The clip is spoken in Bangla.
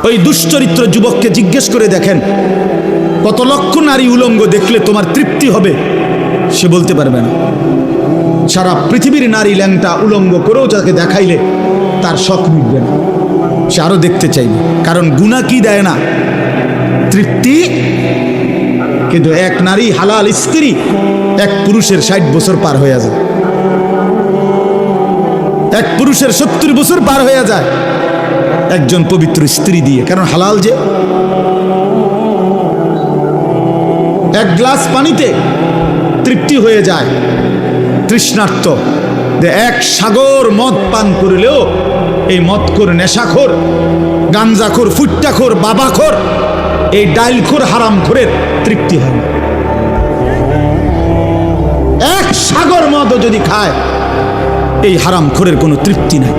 ওই দুশ্চরিত্র যুবককে জিজ্ঞেস করে দেখেন, কত লক্ষ নারী উলঙ্গ দেখলে তোমার তৃপ্তি হবে? সে বলতে পারবে না। সারা পৃথিবীর নারী ল্যাংটা উলঙ্গ করেও যাকে দেখাইলে তার শখ মিটবে না, সে আরো দেখতে চাইবে। কারণ গুনাহ কি দেয় না? তৃপ্তি। কিন্তু এক নারী হালাল স্ত্রী এক পুরুষের 60 বছর পার হয়ে যায়, এক পুরুষের 70 বছর পার হয়ে যায় একজন পবিত্র স্ত্রী দিয়ে। কারণ হালাল যে। এক গ্লাস পানিতে তৃপ্তি হয়ে যায় তৃষ্ণার্ত। এক সাগর মদ পান করলেও এই মদখোর, নেশাখোর, গাঞ্জাখোর, ফুট্টাখোর, বাবাখোর, এই ডাইলখোর, হারামখোরের তৃপ্তি হয় না। এক সাগর মদও যদি খায় এই হারামখোরের কোনো তৃপ্তি নাই।